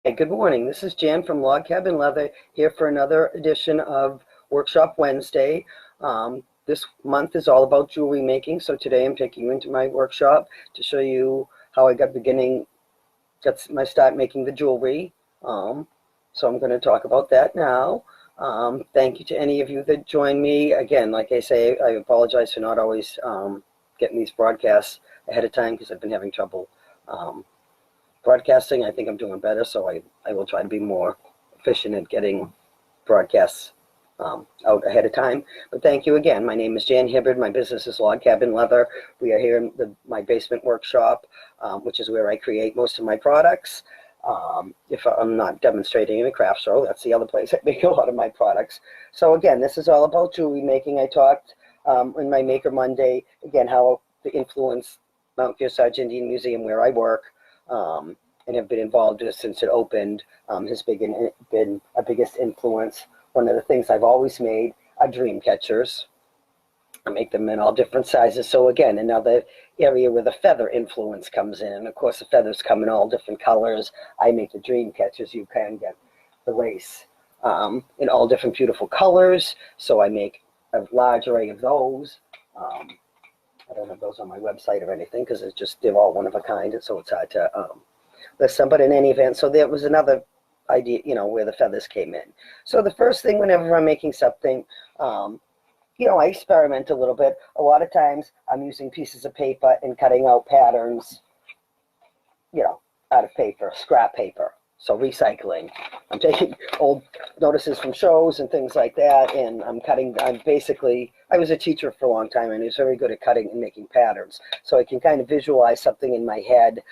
Hey, good morning. This is Jan from Log Cabin Leather here for another edition of Workshop Wednesday. This month is all about jewelry making, so today I'm taking you into my workshop to show you how I got my start making the jewelry. So I'm going to talk about that now. Thank you to any of you that join me. Again, like I say, I apologize for not always getting these broadcasts ahead of time because I've been having trouble broadcasting. I think I'm doing better, so I will try to be more efficient at getting broadcasts out ahead of time. But thank you again. My name is Jan Hibbard. My business is Log Cabin Leather. We are here in my basement workshop, which is where I create most of my products. If I'm not demonstrating in a craft show, that's the other place I make a lot of my products. So again, this is all about jewelry making. I talked in my Maker Monday, again, how the influence Mount Kearsarge Indian Museum, where I work, and have been involved since it opened, has been a biggest influence. One of the things I've always made are dream catchers. I make them in all different sizes. So again, another area where the feather influence comes in. And of course, the feathers come in all different colors. I make the dream catchers. You can get the lace in all different beautiful colors. So I make a large array of those. I don't have those on my website or anything because they're all one of a kind, and so it's hard to list them. But in any event, so there was another idea, where the feathers came in. So the first thing, whenever I'm making something, I experiment a little bit. A lot of times I'm using pieces of paper and cutting out patterns, out of paper, scrap paper. So recycling. I'm taking old notices from shows and things like that, and I was a teacher for a long time, and I was very good at cutting and making patterns. So I can kind of visualize something in my head,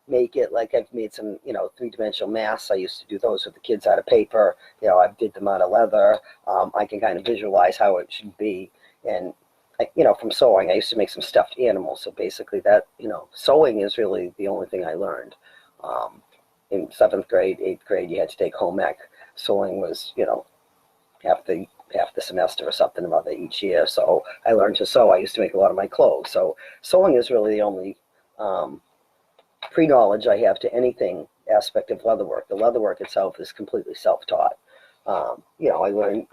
make it like I've made some, three-dimensional masks. I used to do those with the kids out of paper. I did them out of leather. I can kind of visualize how it should be. And from sewing, I used to make some stuffed animals. So basically that, sewing is really the only thing I learned. In 7th grade, 8th grade, you had to take home ec. Sewing was, half the semester or something about that each year. So I learned to sew. I used to make a lot of my clothes. So sewing is really the only pre-knowledge I have to anything aspect of leatherwork. The leatherwork itself is completely self-taught. I learned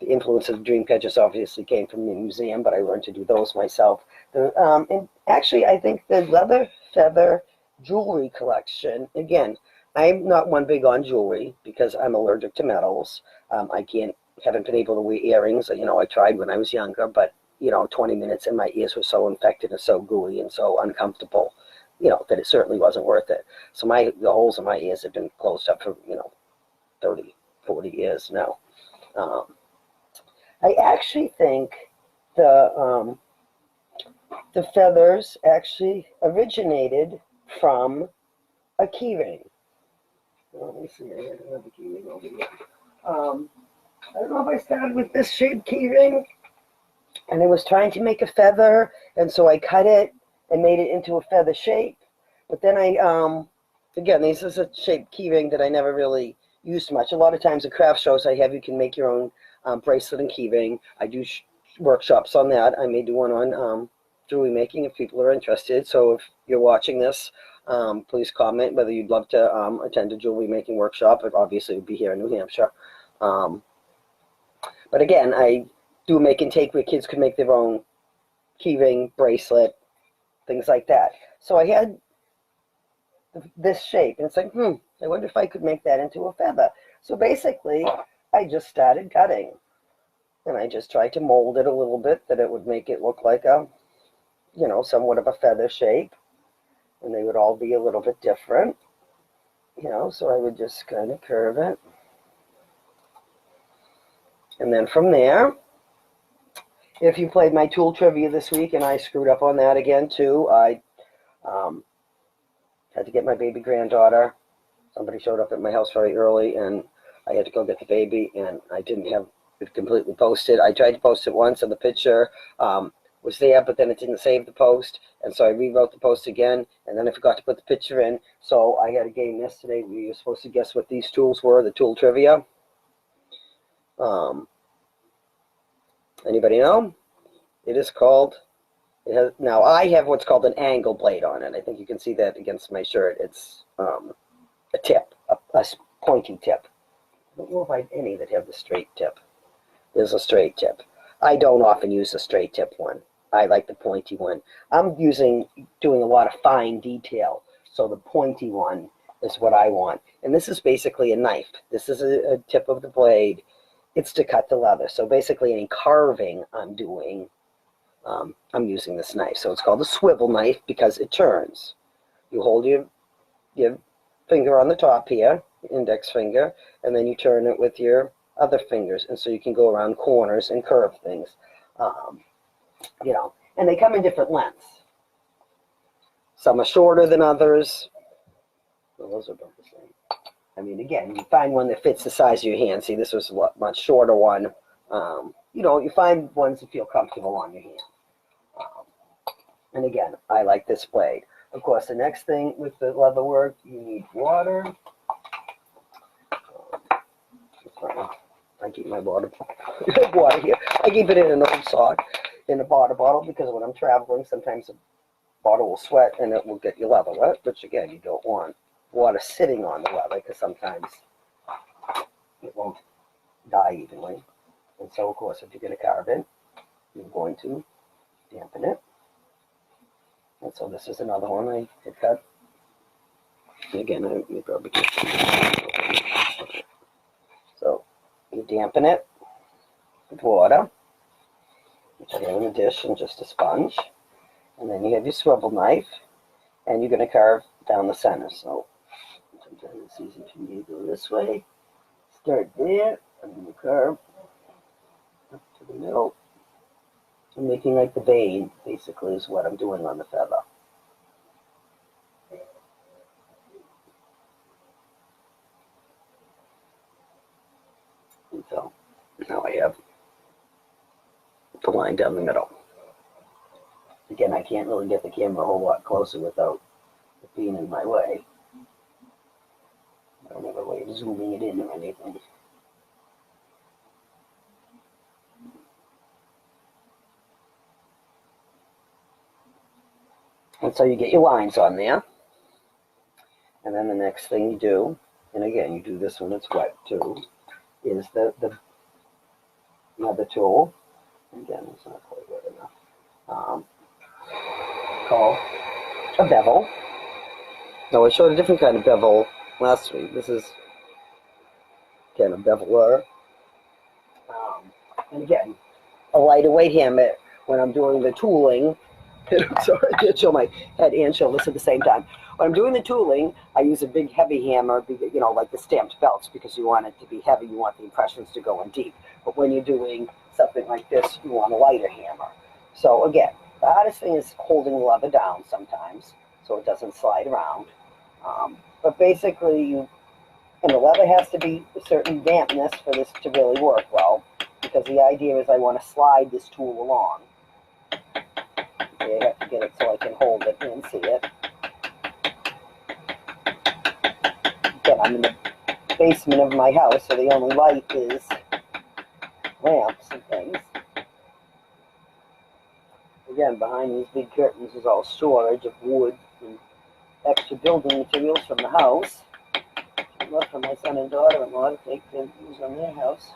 the influence of dream catchers obviously came from the museum, but I learned to do those myself. And actually, I think the leather feather jewelry collection, again, I'm not one big on jewelry because I'm allergic to metals. Haven't been able to wear earrings. I tried when I was younger, but 20 minutes and my ears were so infected and so gooey and so uncomfortable, that it certainly wasn't worth it. So the holes in my ears have been closed up for 30, 40 years now. I actually think the feathers actually originated from a keyring. Let me see, I have another keyring over here. I don't know if I started with this shaped keyring, and I was trying to make a feather, and so I cut it and made it into a feather shape. But then again, this is a shaped keyring that I never really used much. A lot of times at craft shows you can make your own bracelet and keyring. I do workshops on that. I may do one on jewelry making if people are interested. So if you're watching this, please comment whether you'd love to attend a jewelry making workshop. It obviously would be here in New Hampshire. But again, I do make and take where kids could make their own keyring, bracelet, things like that. So I had this shape, and it's like, I wonder if I could make that into a feather. So basically, I just started cutting, and I just tried to mold it a little bit that it would make it look like somewhat of a feather shape, and they would all be a little bit different, so I would just kind of curve it. And then from there, if you played my tool trivia this week, and I screwed up on that again too, I had to get my baby granddaughter. Somebody showed up at my house very early, and I had to go get the baby, and I didn't have it completely posted. I tried to post it once, and the picture was there, but then it didn't save the post, and so I rewrote the post again, and then I forgot to put the picture in. So I had a game yesterday where you were supposed to guess what these tools were, the tool trivia. Anybody know? It is called, now I have what's called an angle blade on it. I think you can see that against my shirt. It's a tip, pointy tip. I don't know if I have any that have the straight tip. There's a straight tip. I don't often use the straight tip one. I like the pointy one. I'm doing a lot of fine detail, so the pointy one is what I want. And this is basically a knife. This is a tip of the blade. It's to cut the leather. So basically any carving I'm doing, I'm using this knife. So it's called a swivel knife because it turns. You hold your finger on the top here, index finger, and then you turn it with your other fingers, and so you can go around corners and curve things. You know, and they come in different lengths. Some are shorter than others. Well, those are about the same. I mean, again, you find one that fits the size of your hand. See, this was a much shorter one. You know, you find ones that feel comfortable on your hand. And again, I like this blade. Of course, the next thing with the leather work, you need water. I keep my water here. I keep it in an old sock in a water bottle because when I'm traveling, sometimes the bottle will sweat and it will get your leather wet, which again, you don't want water sitting on the leather because sometimes it won't dye evenly. And so, of course, if you're going to carve it, you're going to dampen it. And so this is another one I had cut. And again, I probably get so you dampen it with water, which I have in a dish and just a sponge. And then you have your swivel knife, and you're going to carve down the center. So sometimes it's easy for me to go this way. Start there, and then you carve up to the middle. I'm making like the vein, basically, is what I'm doing on the feather. And so now I have the line down the middle. Again, I can't really get the camera a whole lot closer without it being in my way. I don't have a way of zooming it in or anything. And so you get your lines on there. And then the next thing you do, and again, you do this when it's wet too, is the another tool. Again, it's not quite wet enough. Called a bevel. Now, I showed a different kind of bevel last week. This is kind of beveler. And again, a lighter weight hammer when I'm doing the tooling. Sorry, I can't show my head and shoulders at the same time. When I'm doing the tooling, I use a big heavy hammer, you know, like the stamped belts, because you want it to be heavy, you want the impressions to go in deep. But when you're doing something like this, you want a lighter hammer. So again, the hardest thing is holding the leather down sometimes, so it doesn't slide around. But basically, and the leather has to be a certain dampness for this to really work well, because the idea is I want to slide this tool along. Okay, I have to get it so I can hold it and see it. Again, I'm in the basement of my house, so the only light is lamps and things. Again, behind these big curtains is all storage of wood and extra building materials from the house. I left for my son and daughter-in-law to take to use on their house.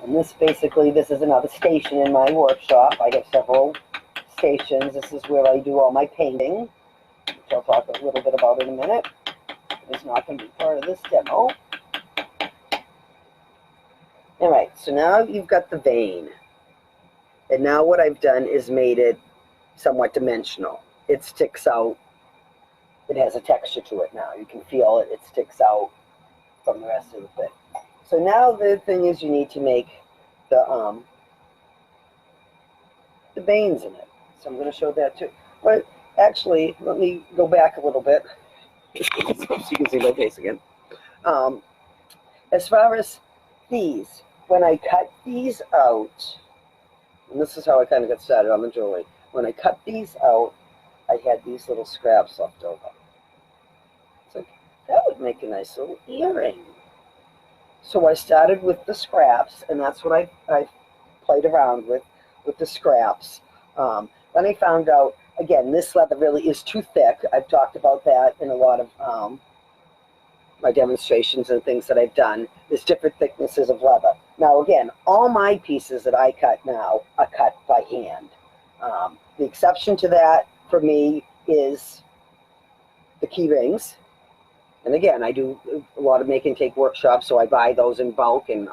And this basically, this is another station in my workshop. I have several stations. This is where I do all my painting, which I'll talk a little bit about in a minute. It's not going to be part of this demo. All right, so now you've got the vein. And now what I've done is made it somewhat dimensional. It sticks out. It has a texture to it now. You can feel it. It sticks out from the rest of the thing. So now the thing is you need to make the veins in it. So I'm going to show that too. But actually, let me go back a little bit so you can see my face again. As far as these, when I cut these out, and this is how I kind of got started on the jewelry. When I cut these out, I had these little scraps left over. It's like, that would make a nice little earring. So I started with the scraps, and that's what I played around with the scraps. Then I found out again, this leather really is too thick. I've talked about that in a lot of my demonstrations and things that I've done. There's different thicknesses of leather. Now again, all my pieces that I cut now are cut by hand. The exception to that for me is the key rings. And again, I do a lot of make and take workshops, so I buy those in bulk, and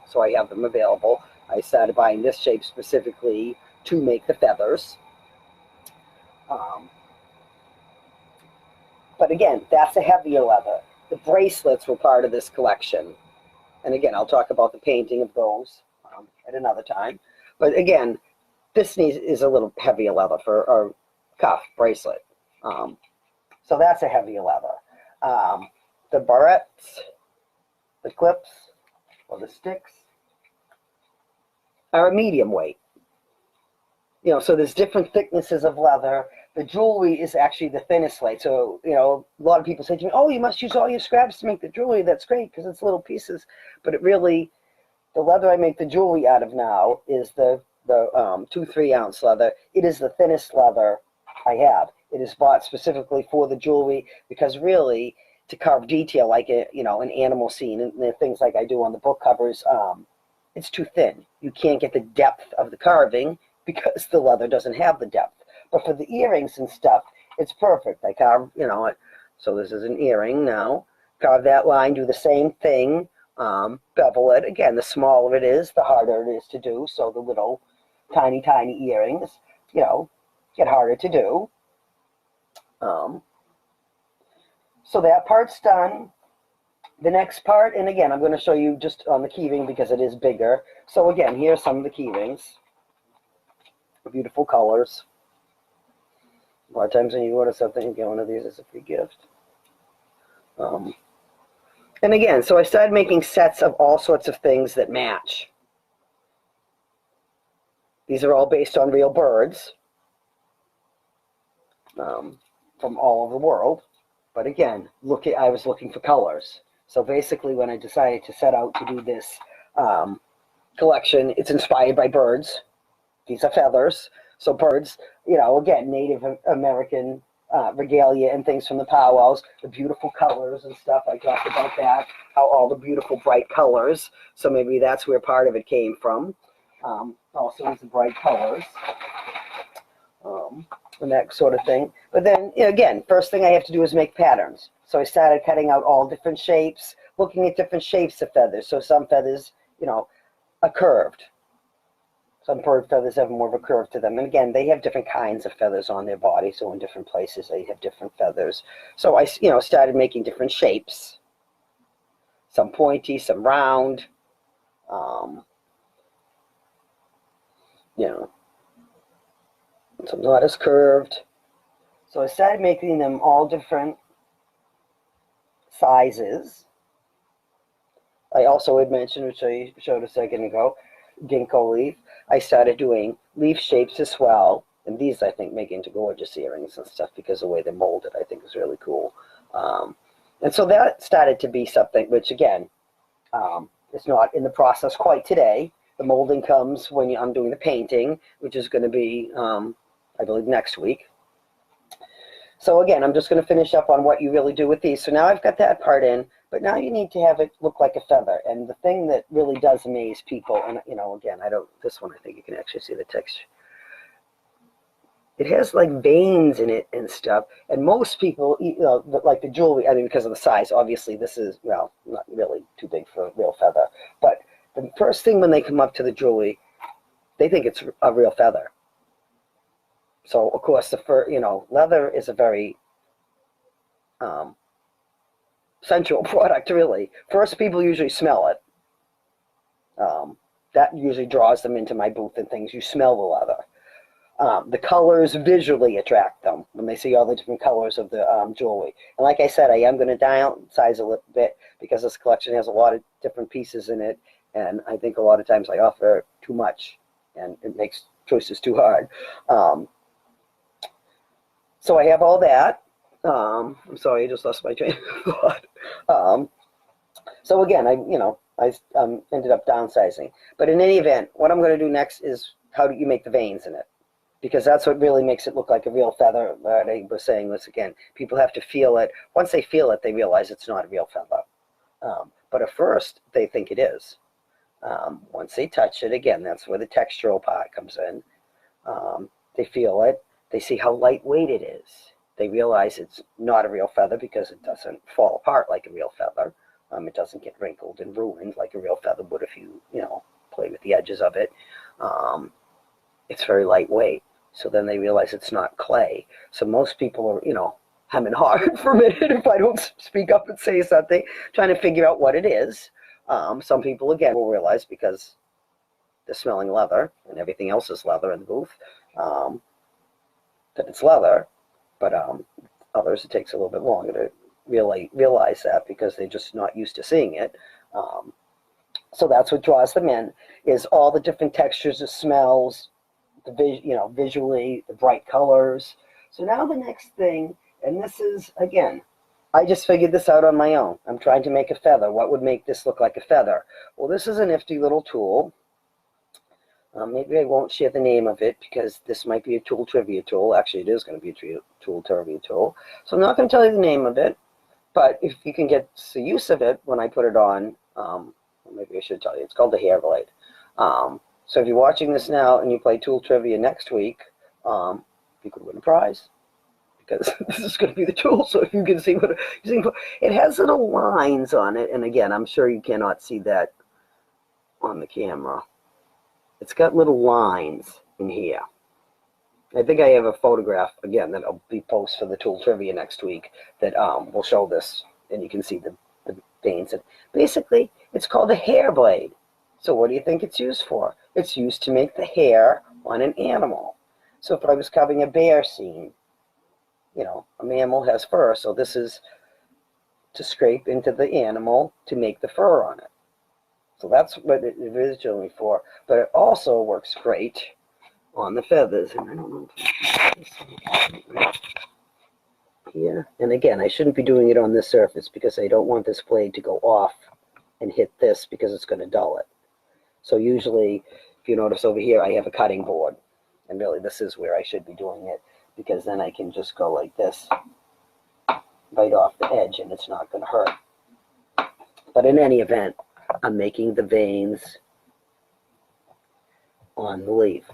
so I have them available. I started buying this shape specifically to make the feathers. But again, that's a heavier leather. The bracelets were part of this collection. And again, I'll talk about the painting of those at another time. But again, this is a little heavier leather for a cuff bracelet. So that's a heavier leather. The barrettes, the clips, or the sticks are a medium weight. So there's different thicknesses of leather. The jewelry is actually the thinnest weight. So, a lot of people say to me, oh, you must use all your scraps to make the jewelry. That's great because it's little pieces. But it really, the leather I make the jewelry out of now is the 2-3 ounce leather. It is the thinnest leather I have. It is bought specifically for the jewelry because really, to carve detail like an animal scene and the things like I do on the book covers, it's too thin. You can't get the depth of the carving because the leather doesn't have the depth. But for the earrings and stuff, it's perfect. I carve, so this is an earring now. Carve that line, do the same thing, bevel it. Again, the smaller it is, the harder it is to do. So the little tiny, tiny earrings, get harder to do. So that part's done. The next part, and again, I'm going to show you just on the keyring because it is bigger. So again, here's some of the keyrings. Beautiful colors. A lot of times when you order something, you get one of these as a free gift. And again, so I started making sets of all sorts of things that match. These are all based on real birds from all over the world. But again, I was looking for colors. So basically, when I decided to set out to do this collection, it's inspired by birds. These are feathers. So birds, again, Native American regalia and things from the powwows, the beautiful colors and stuff. I talked about that, how all the beautiful bright colors. So maybe that's where part of it came from. Also, is the bright colors. And that sort of thing. But then, again, first thing I have to do is make patterns. So I started cutting out all different shapes, looking at different shapes of feathers. So some feathers, are curved. Some bird feathers have more of a curve to them. And again, they have different kinds of feathers on their body. So in different places, they have different feathers. So I, started making different shapes. Some pointy, some round. Some not as curved. So I started making them all different sizes. I also had mentioned, which I showed a second ago, ginkgo leaf. I started doing leaf shapes as well. And these, I think, make into gorgeous earrings and stuff because the way they're molded, I think, is really cool. And so that started to be something which, again, is not in the process quite today. The molding comes when I'm doing the painting, which is going to be, I believe, next week. So again, I'm just going to finish up on what you really do with these. So now I've got that part in, but now you need to have it look like a feather. And the thing that really does amaze people, and again, this one, I think you can actually see the texture. It has like veins in it and stuff. And most people, like the jewelry, because of the size, obviously this is, not really too big for a real feather. But the first thing when they come up to the jewelry, they think it's a real feather. So, of course, leather is a very sensual product, really. First, people usually smell it. That usually draws them into my booth and things. You smell the leather. The colors visually attract them when they see all the different colors of the jewelry. And like I said, I am going to downsize a little bit because this collection has a lot of different pieces in it. And I think a lot of times I offer too much, and it makes choices too hard. So I have all that. I'm sorry, I just lost my train of thought. So again, I ended up downsizing. But in any event, what I'm going to do next is how do you make the veins in it. because that's what really makes it look like a real feather. I was saying this again. People have to feel it. Once they feel it, they realize it's not a real feather. But at first, they think it is. Once they touch it, again, that's where the textural part comes in. They feel it. They see how lightweight it is. They realize it's not a real feather because it doesn't fall apart like a real feather. It doesn't get wrinkled and ruined like a real feather would if you play with the edges of it. It's very lightweight. So then they realize it's not clay. So most people are, hemming hard for a minute if I don't speak up and say something, trying to figure out what it is. Some people, again, will realize because they're smelling leather and everything else is leather in the booth, that it's leather. But others, it takes a little bit longer to really realize that because they're just not used to seeing it. So that's what draws them in, is all the different textures, the smells, visually, the bright colors. So now the next thing, and this is, again, I just figured this out on my own. I'm trying to make a feather. What would make this look like a feather? Well, this is a nifty little tool. Maybe I won't share the name of it because this might be a tool trivia tool. Actually, it is going to be a tool trivia tool. So I'm not going to tell you the name of it, but if you can get the use of it when I put it on, maybe I should tell you. It's called the hair blade. So if you're watching this now and you play tool trivia next week, you could win a prize because this is going to be the tool. So if you can see what it has, little lines on it, and again, I'm sure you cannot see that on the camera. It's got little lines in here. I think I have a photograph, again, that I'll be post for the tool trivia next week that will show this, and you can see the veins. And basically, it's called a hair blade. So what do you think it's used for? It's used to make the hair on an animal. So if I was covering a bear scene, a mammal has fur, so this is to scrape into the animal to make the fur on it. So that's what it is originally for. But it also works great on the feathers. And I don't know if here. And again, I shouldn't be doing it on this surface because I don't want this blade to go off and hit this because it's going to dull it. So usually, if you notice over here, I have a cutting board. And really, this is where I should be doing it because then I can just go like this right off the edge and it's not going to hurt. But in any event, I'm making the veins on the leaf.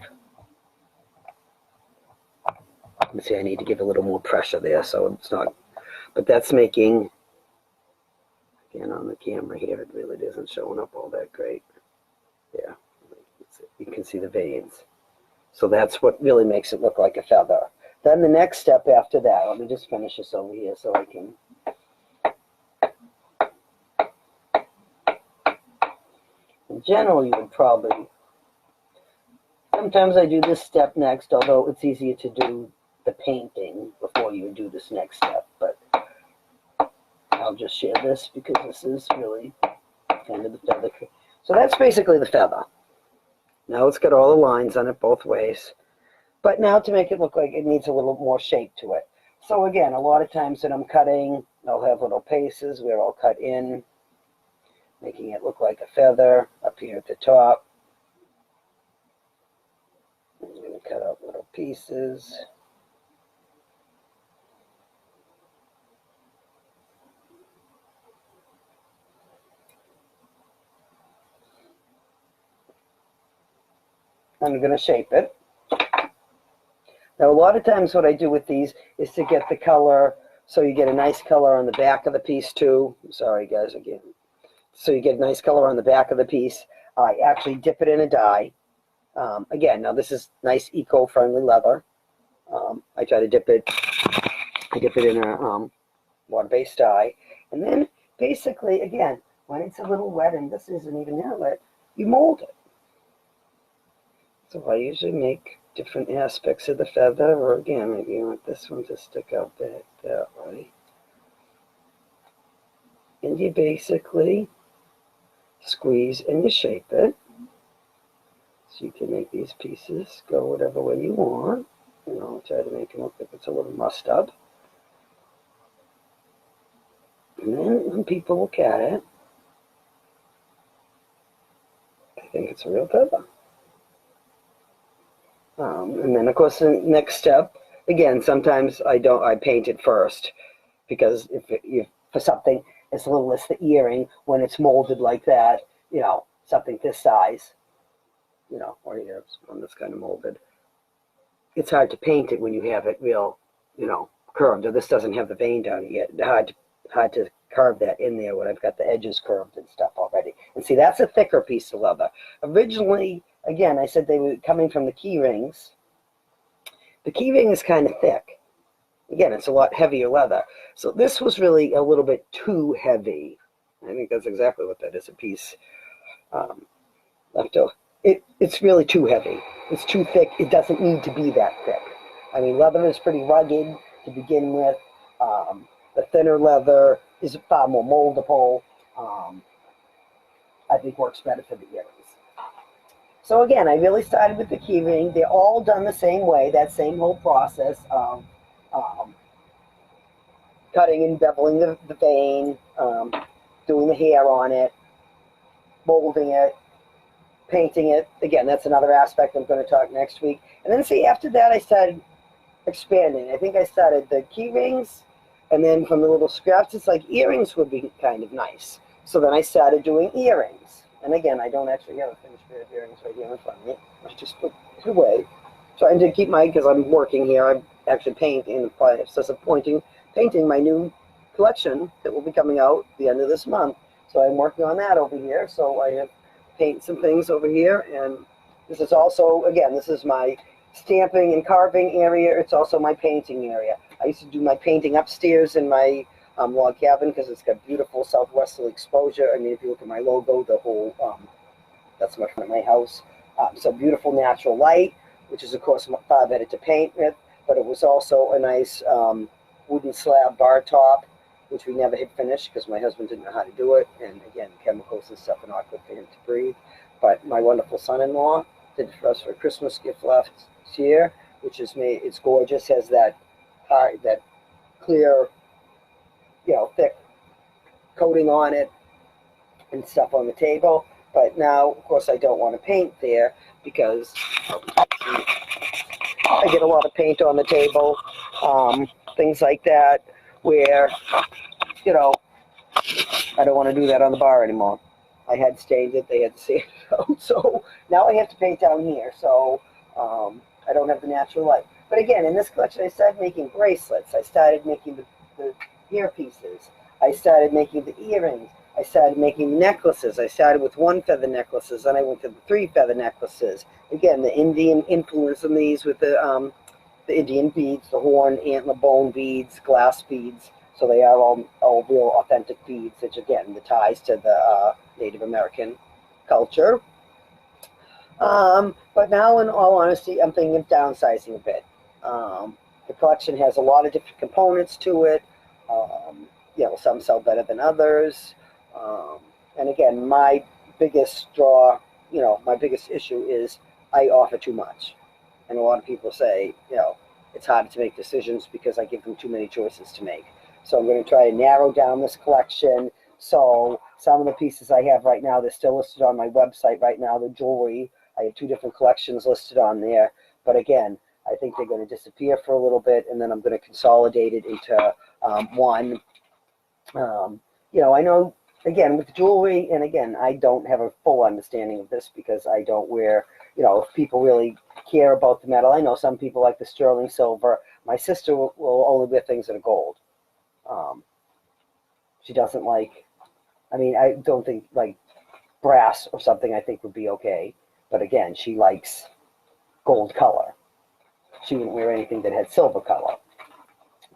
Let's see, I need to give a little more pressure there so it's not, but that's making, again on the camera here, it really isn't showing up all that great. Yeah, you can see the veins. So that's what really makes it look like a feather. Then the next step after that, let me just finish this over here so I can. In general, you would probably, sometimes I do this step next, although it's easier to do the painting before you do this next step, but I'll just share this because this is really kind of the feather. So that's basically the feather. Now it's got all the lines on it both ways, but now to make it look like it needs a little more shape to it. So again, a lot of times that I'm cutting, I'll have little paces where I'll cut in, making it look like a feather up here at the top. I'm going to cut out little pieces. I'm going to shape it. Now, a lot of times what I do with these is to get the color, so you get a nice color on the back of the piece too. Sorry, guys, again. So you get a nice color on the back of the piece. I actually dip it in a dye. Again, now this is nice eco-friendly leather. I try to dip it in a water-based dye. And then basically, again, when it's a little wet, and this isn't even that wet, you mold it. So I usually make different aspects of the feather, or again, maybe you want this one to stick out back that way. And you basically squeeze and you shape it. So you can make these pieces go whatever way you want. Try to make it look like it's a little mussed up. And then when people look at it, I think it's a real feather. And then of course the next step, again, sometimes I paint it first, because if for something as little as the earring, when it's molded like that, something this size, or here's one that's kind of molded, it's hard to paint it when you have it real, curved. Or this doesn't have the vein down it yet. Hard to carve that in there when I've got the edges curved and stuff already. And see, that's a thicker piece of leather. Originally, again, I said they were coming from the key rings. The key ring is kind of thick. Again, it's a lot heavier leather. So this was really a little bit too heavy. I think that's exactly what that is, a piece left over. It's really too heavy. It's too thick. It doesn't need to be that thick. I mean, leather is pretty rugged to begin with. The thinner leather is far more moldable. I think works better for the earrings. So again, I really started with the key ring. They're all done the same way, that same whole process of cutting and beveling the vein, doing the hair on it, molding it, painting it. Again, that's another aspect I'm going to talk next week. And then see, after that I started expanding. I think I started the key rings, and then from the little scraps, it's like earrings would be kind of nice. So then I started doing earrings. And again, I don't actually have a finished pair of earrings right here in front of me. I just put it away. Trying to keep because I'm working here, I'm actually painting the process of painting my new collection that will be coming out the end of this month. So I'm working on that over here. So I have paint some things over here, and this is also, again, this is my stamping and carving area. It's also my painting area. I used to do my painting upstairs in my log cabin because it's got beautiful southwesterly exposure. I mean, if you look at my logo, the whole, that's my front of my house. So beautiful natural light, which is of course far better to paint with, but it was also a nice wooden slab bar top, which we never had finished because my husband didn't know how to do it. And again, chemicals and stuff are not good for him to breathe. But my wonderful son-in-law did it for us for a Christmas gift last year, which is made, it's gorgeous, has that clear, thick coating on it and stuff on the table. But now, of course, I don't want to paint there because I get a lot of paint on the table, things like that, where, I don't want to do that on the bar anymore. I had stained it, they had to sand it out, so now I have to paint down here, so I don't have the natural light. But again, in this collection, I started making bracelets, I started making the earpieces, I started making the earrings, I started making necklaces. I started with 1 feather necklaces, then I went to the 3 feather necklaces. Again, the Indian influence in these with the Indian beads, the horn, antler, bone beads, glass beads. So they are all real authentic beads, which again, the ties to the Native American culture. But now, in all honesty, I'm thinking of downsizing a bit. The collection has a lot of different components to it. Some sell better than others. And again, my biggest my biggest issue is I offer too much. And a lot of people say, it's hard to make decisions because I give them too many choices to make. So I'm going to try to narrow down this collection. So some of the pieces I have right now, they're still listed on my website right now, the jewelry. I have 2 different collections listed on there. But again, I think they're going to disappear for a little bit, and then I'm going to consolidate it into one. I know, again, with jewelry, and again, I don't have a full understanding of this because I don't wear, if people really care about the metal. I know some people like the sterling silver. My sister will only wear things that are gold. She doesn't like, I don't think, like, brass or something I think would be okay. But again, she likes gold color. She wouldn't wear anything that had silver color.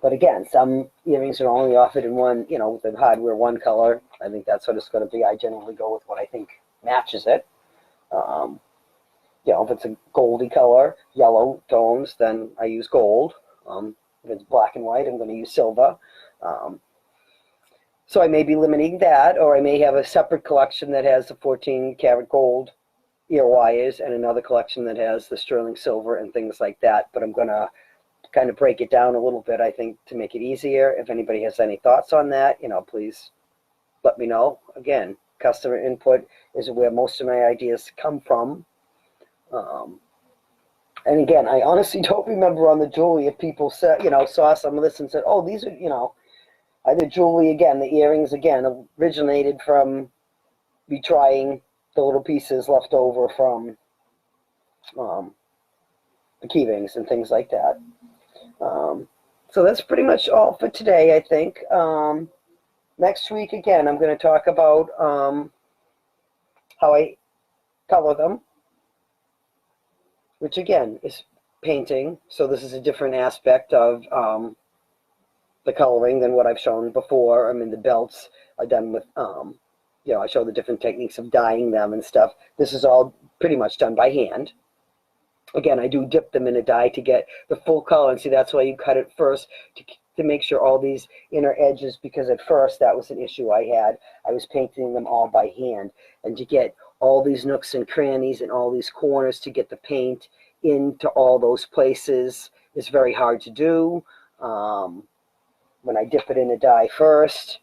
But again, some earrings are only offered in one, with the hardware one color. I think that's what it's going to be. I generally go with what I think matches it. If it's a goldy color, yellow tones, then I use gold. If it's black and white, I'm going to use silver. So I may be limiting that, or I may have a separate collection that has the 14-karat gold ear wires and another collection that has the sterling silver and things like that. But I'm going to kind of break it down a little bit, I think, to make it easier. If anybody has any thoughts on that, please let me know. Again, customer input is where most of my ideas come from. And again, I honestly don't remember on the jewelry if people said, saw some of this and said, oh, these are, either jewelry again, the earrings again originated from me trying the little pieces left over from um, the key rings and things like that. So that's pretty much all for today, I think. Next week, again, I'm going to talk about how I color them, which again is painting. So this is a different aspect of the coloring than what I've shown before. I mean, the belts are done with, I show the different techniques of dyeing them and stuff. This is all pretty much done by hand. Again, I do dip them in a dye to get the full color, and see, that's why you cut it first, to make sure all these inner edges, because at first that was an issue I had. I was painting them all by hand, and to get all these nooks and crannies and all these corners to get the paint into all those places is very hard to do. When I dip it in a dye first,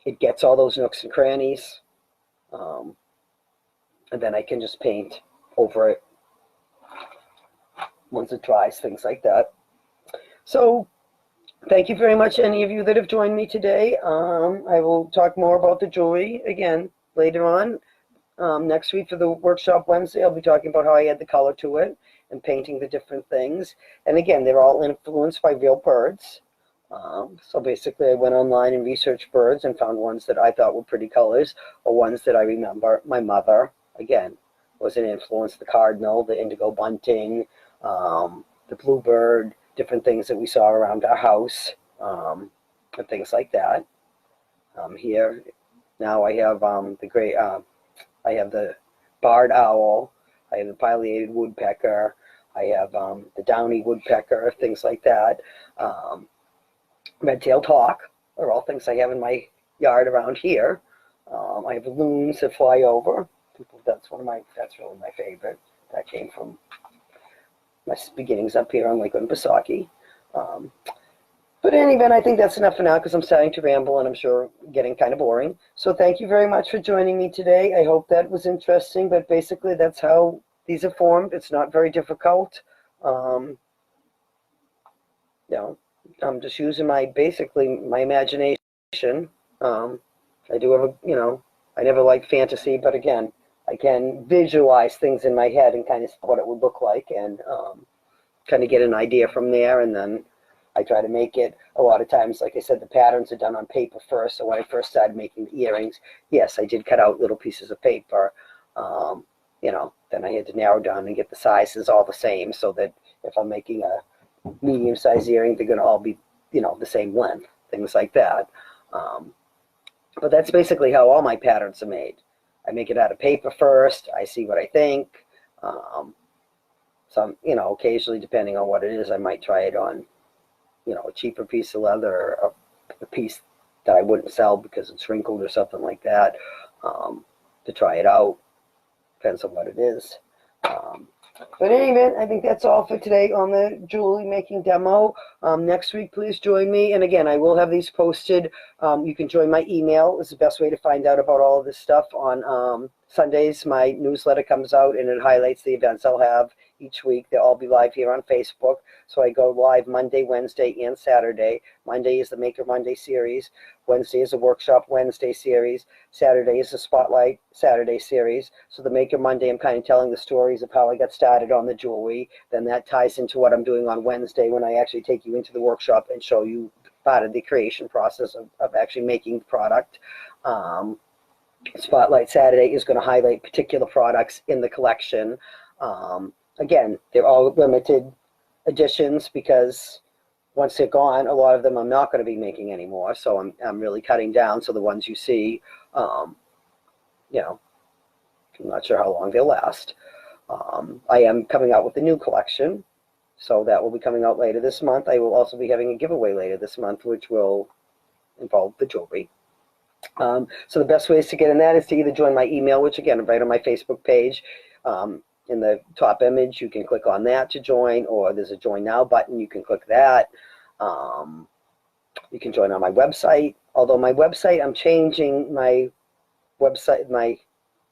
it gets all those nooks and crannies, and then I can just paint over it once it dries, things like that. So thank you very much, any of you that have joined me today. I will talk more about the jewelry again later on. Next week for the workshop Wednesday, I'll be talking about how I add the color to it and painting the different things. And again, they're all influenced by real birds. So basically I went online and researched birds and found ones that I thought were pretty colors, or ones that I remember. My mother, again, was an influence. The cardinal, the indigo bunting, the bluebird, different things that we saw around our house, and things like that. Here now I have I have the barred owl, I have the pileated woodpecker, I have the downy woodpecker, things like that. Red-tailed hawk are all things I have in my yard around here. I have loons that fly over. That's really my favorite. That came from my beginnings up here on Lake Winnipesaukee. But in any event, I think that's enough for now, because I'm starting to ramble and I'm sure getting kind of boring. So thank you very much for joining me today. I hope that was interesting, but basically that's how these are formed. It's not very difficult. I'm just using my imagination. I do have I never liked fantasy, but again, I can visualize things in my head and kind of what it would look like, and kind of get an idea from there, and then I try to make it. A lot of times, like I said, the patterns are done on paper first. So when I first started making the earrings, yes, I did cut out little pieces of paper. Then I had to narrow down and get the sizes all the same, so that if I'm making a medium-sized earring, they're going to all be, the same length, things like that. But that's basically how all my patterns are made. I make it out of paper first. I see what I think. Some, occasionally, depending on what it is, I might try it on, a cheaper piece of leather, or a piece that I wouldn't sell because it's wrinkled or something like that, to try it out. Depends on what it is. But in any event, I think that's all for today on the jewelry making demo. Next week, please join me. And again, I will have these posted. You can join my email. It's the best way to find out about all of this stuff. On Sundays, my newsletter comes out and it highlights the events I'll have each week. They'll all be live here on Facebook. So I go live Monday, Wednesday, and Saturday. Monday is the Maker Monday series. Wednesday is a Workshop Wednesday series. Saturday is the Spotlight Saturday series. So the Maker Monday, I'm kind of telling the stories of how I got started on the jewelry. Then that ties into what I'm doing on Wednesday, when I actually take you into the workshop and show you part of the creation process of actually making the product. Spotlight Saturday is going to highlight particular products in the collection. Again, they're all limited editions, because once they're gone, a lot of them I'm not going to be making anymore. So I'm really cutting down. So the ones you see, I'm not sure how long they'll last. I am coming out with a new collection, so that will be coming out later this month. I will also be having a giveaway later this month, which will involve the jewelry. So the best ways to get in that is to either join my email, which again, right on my Facebook page. In the top image, you can click on that to join, or there's a Join Now button. You can click that. You can join on my website. Although my website, I'm changing my website, my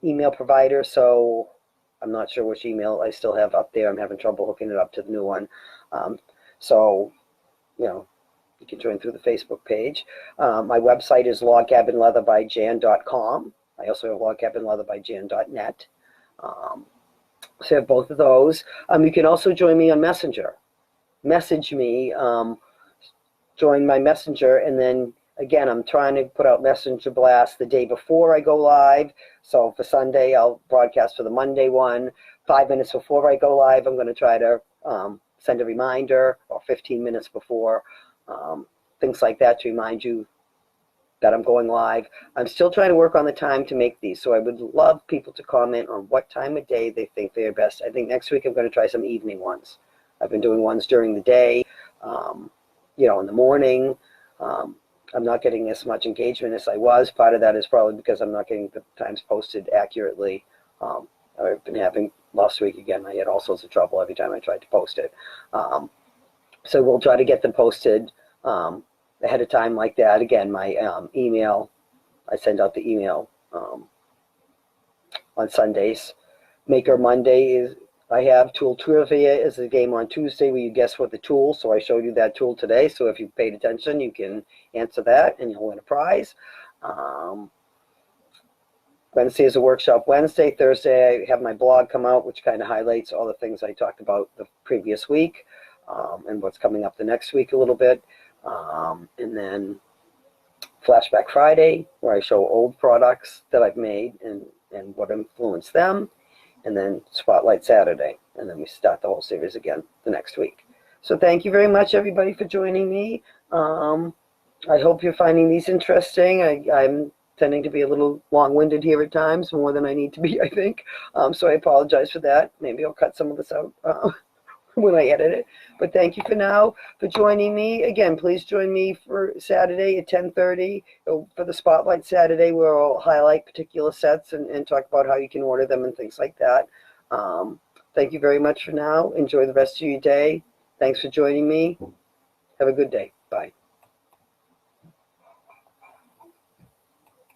email provider, so I'm not sure which email I still have up there. I'm having trouble hooking it up to the new one. So, you know, you can join through the Facebook page. My website is logcabinleatherbyjan.com. I also have logcabinleatherbyjan.net. So I have both of those. You can also join me on Messenger. Message me, join my Messenger, and then again, I'm trying to put out Messenger blasts the day before I go live. So for Sunday, I'll broadcast for the Monday one. 5 minutes before I go live, I'm going to try to send a reminder, or 15 minutes before, things like that to remind you that I'm going live. I'm still trying to work on the time to make these, so I would love people to comment on what time of day they think they're best. I think next week I'm going to try some evening ones. I've been doing ones during the day, you know, in the morning. I'm not getting as much engagement as I was. Part of that is probably because I'm not getting the times posted accurately. I've been having, last week again, I had all sorts of trouble every time I tried to post it. So we'll try to get them posted ahead of time like that. Again, my email, I send out the email on Sundays. Maker Monday is, I have Tool Trivia is a game on Tuesday where you guess what the tool, so I showed you that tool today, so if you paid attention, you can answer that and you'll win a prize. Wednesday is a workshop Wednesday. Thursday, I have my blog come out, which kind of highlights all the things I talked about the previous week and what's coming up the next week a little bit. And then Flashback Friday, where I show old products that I've made and what influenced them. And then Spotlight Saturday. And then we start the whole series again the next week. So thank you very much, everybody, for joining me. I hope you're finding these interesting. I'm tending to be a little long-winded here at times, more than I need to be, I think. So I apologize for that. Maybe I'll cut some of this out when I edit it. But thank you for now for joining me. Again, please join me for Saturday at 10:30 for the Spotlight Saturday, where I'll highlight particular sets and talk about how you can order them and things like that. Thank you very much for now. Enjoy the rest of your day. Thanks for joining me. Have a good day. Bye.